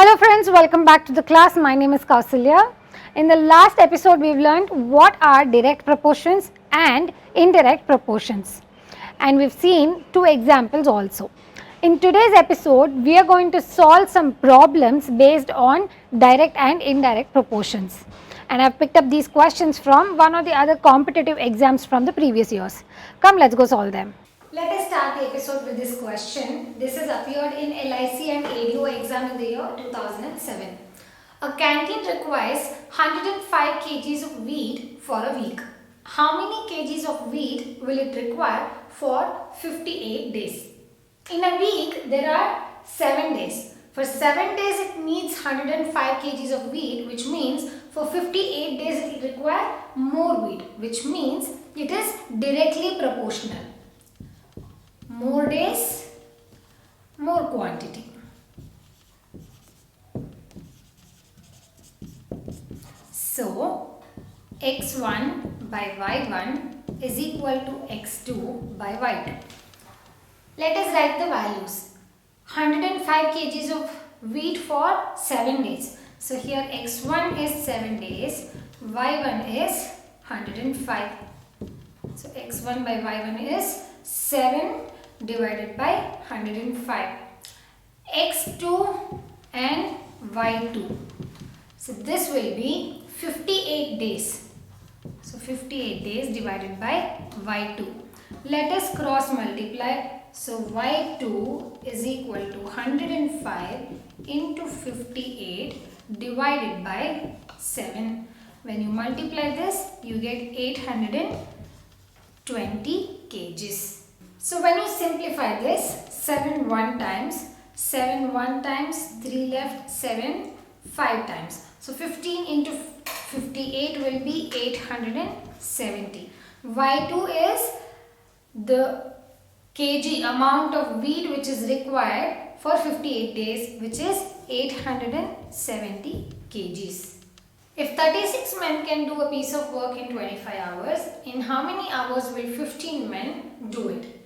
Hello friends, welcome back to the class. My name is Kausalya. In the last episode we've learned what are direct proportions and indirect proportions, and we've seen two examples also. In today's episode we are going to solve some problems based on direct and indirect proportions, and I've picked up these questions from one or the other competitive exams from the previous years. Come, let's go solve them. Let us start the episode with this question. This has appeared in LIC and ADO exam in the year 2007. A canteen requires 105 kgs of wheat for a week. How many kgs of wheat will it require for 58 days? In a week, there are 7 days. For 7 days, it needs 105 kgs of wheat, which means for 58 days, it will require more wheat, which means it is directly proportional. More days, more quantity. So, x1 by y1 is equal to x2 by y2. Let us write the values. 105 kgs of wheat for 7 days. So, here x1 is 7 days, y1 is 105. So, x1 by y1 is 7 divided by 105. x2 and y2. So this will be 58 days. So 58 days divided by y2. Let us cross multiply. So y2 is equal to 105 into 58 divided by 7. When you multiply this, you get 820 kgs. So when you simplify this, 7 1 times, 7 1 times, 3 left, 7 5 times. So 15 into 58 will be 870. Y2 is the kg amount of wheat which is required for 58 days, which is 870 kgs. If 36 men can do a piece of work in 25 hours, in how many hours will 15 men do it?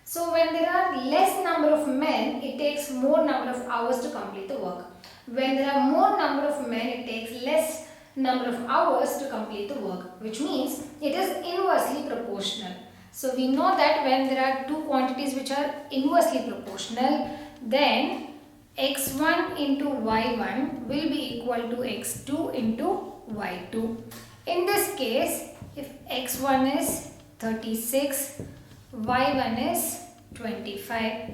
So when there are less number of men, it takes more number of hours to complete the work. When there are more number of men, it takes less number of hours to complete the work, which means it is inversely proportional. So we know that when there are two quantities which are inversely proportional, then x1 into y1 will be equal to x2 into y2. In this case, if x1 is 36, y1 is 25,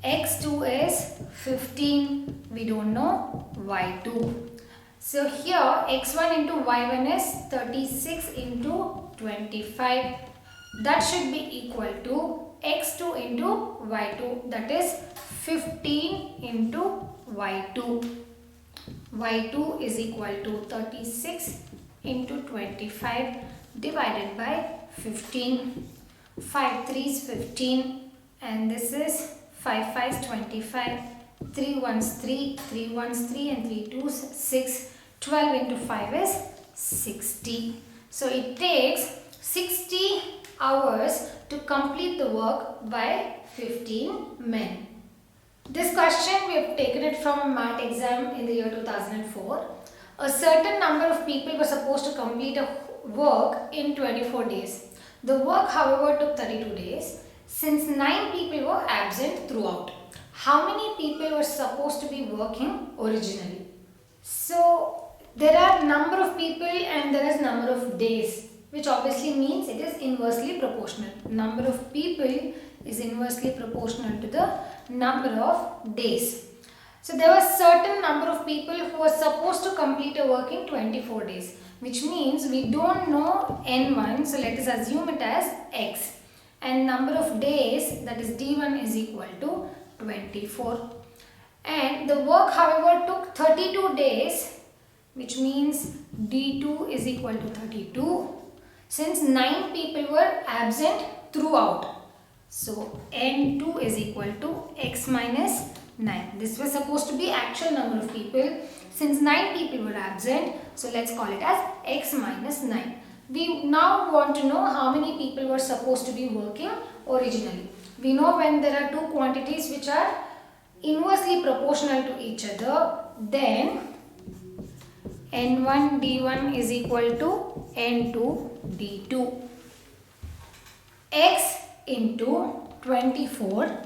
x2 is 15, we don't know y2. So here x1 into y1 is 36 into 25. That should be equal to x2 into y2, that is 15 into y2. y2 is equal to 36 into 25 divided by 15. 5 3s 15 and this is 5 5s 25, 3 1s 3, 3 1s 3 and 3 2s 6. 12 into 5 is 60. So it takes 60 hours to complete the work by 15 men. This question we have taken it from a MAT exam in the year 2004. A certain number of people were supposed to complete a work in 24 days. The work, however, took 32 days since 9 people were absent throughout. How many people were supposed to be working originally? So, there are number of people and there is number of days, which obviously means it is inversely proportional. Number of people is inversely proportional to the number of days. So, there was certain number of people who were supposed to complete a work in 24 days. Which means we don't know n1, so let us assume it as x, and number of days, that is d1, is equal to 24, and the work however took 32 days, which means d2 is equal to 32 since 9 people were absent throughout. So n2 is equal to x minus 9. This was supposed to be actual number of people. Since 9 people were absent, so let's call it as x minus 9. We now want to know how many people were supposed to be working originally. We know when there are two quantities which are inversely proportional to each other, then n1 d1 is equal to n2 d2. X into 24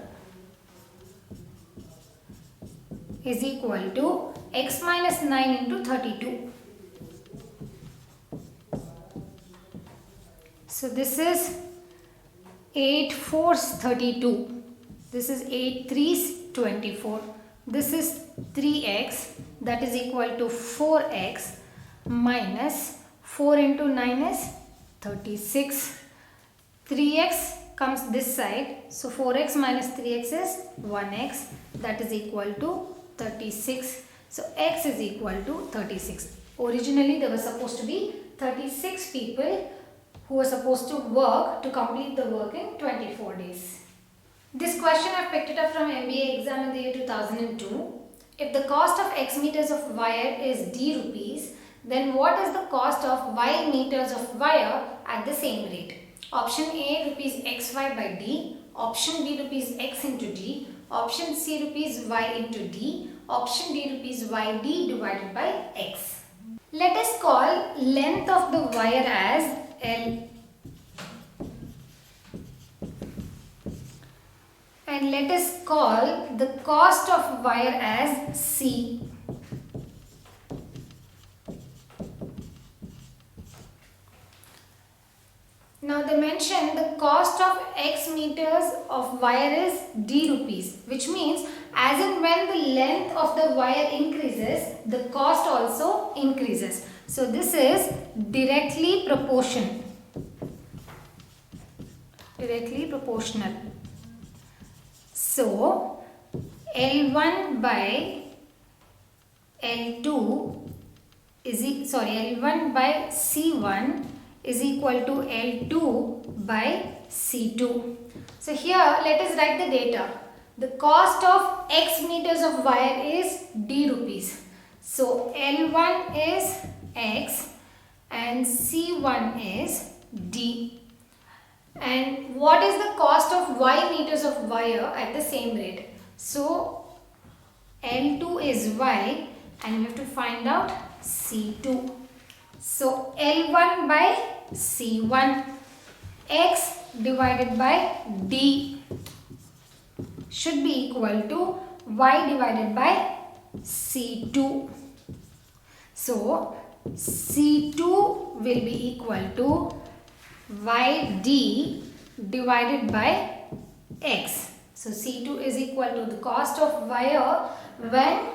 is equal to x minus 9 into 32. So this is 8 4s 32. This is 8 3s 24. This is 3x, that is equal to 4x minus 4 into 9 is 36. 3x comes this side, so 4x minus 3x is 1x, that is equal to 36. So x is equal to 36. Originally there was supposed to be 36 people who were supposed to work to complete the work in 24 days. This question I picked it up from MBA exam in the year 2002. If the cost of x meters of wire is d rupees, then what is the cost of y meters of wire at the same rate? Option A, rupees xy by d. Option B, rupees x into d. Option C, rupees y into d. Option D, rupees yd divided by x. Let us call length of the wire as L. And let us call the cost of wire as C. Now they mention the cost of x meters of wire is d rupees, which means as and when the length of the wire increases, the cost also increases. So this is directly proportional. So L1 by L2 L1 by C1 is equal to L2 by C2. So here let us write the data. The cost of x meters of wire is d rupees. So L1 is x and C1 is d. And what is the cost of y meters of wire at the same rate? So L2 is y and we have to find out C2. So L1 by C1, x divided by d should be equal to y divided by C2. So C2 will be equal to yd divided by x. So C2 is equal to the cost of wire when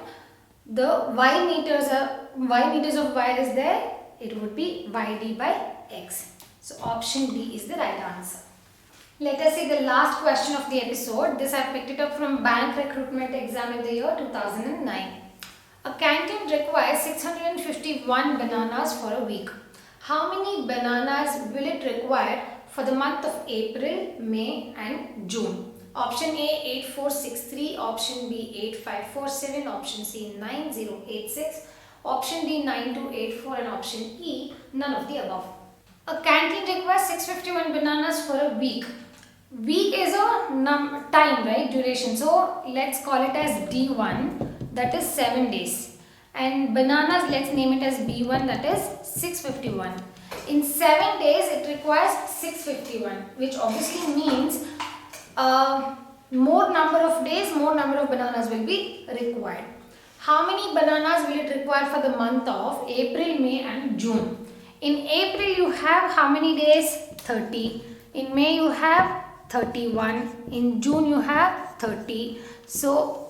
the y meters of wire is there, it would be yd by x. So option D is the right answer. Let us see the last question of the episode. This I picked it up from bank recruitment exam in the year 2009. A canteen requires 651 bananas for a week. How many bananas will it require for the month of April, May and June? Option A 8463, option B 8547, option C 9086, option D 9284 and option E none of the above. A canteen requires 651 bananas for a week. Week is a time, right? Duration. So let's call it as D1, that is 7 days. And bananas, let's name it as B1, that is 651. In 7 days, it requires 651, which obviously means more number of days, more number of bananas will be required. How many bananas will it require for the month of April, May and June? In April, you have how many days? 30. In May, you have 31. In June, you have 30. So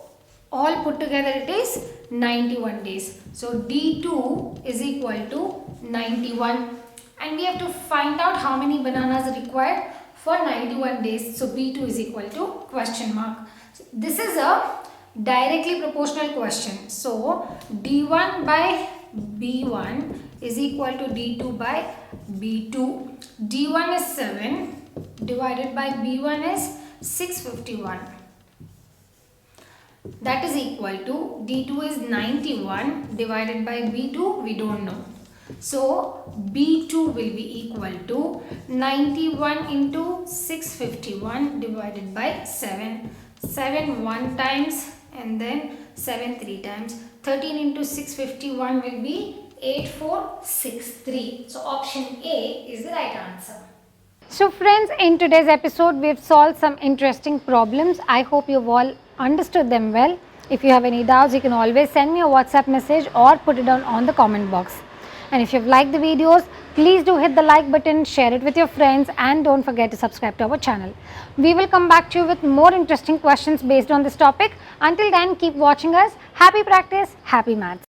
all put together it is 91 days. So D2 is equal to 91. And we have to find out how many bananas are required for 91 days. So B2 is equal to question mark. So this is a directly proportional question. So D1 by B1 is equal to D2 by B2. D1 is 7 divided by B1 is 651. That is equal to D2 is 91 divided by B2, we don't know. So B2 will be equal to 91 into 651 divided by 7. 7 1 times and then 7 3 times. 13 into 651 will be 8463. So option A is the right answer. So friends, in today's episode we have solved some interesting problems. I hope you've all understood them well. If you have any doubts, you can always send me a WhatsApp message or put it down on the comment box. And if you've liked the videos, please do hit the like button, share it with your friends, and don't forget to subscribe to our channel. We will come back to you with more interesting questions based on this topic. Until then, keep watching us. Happy practice, happy maths.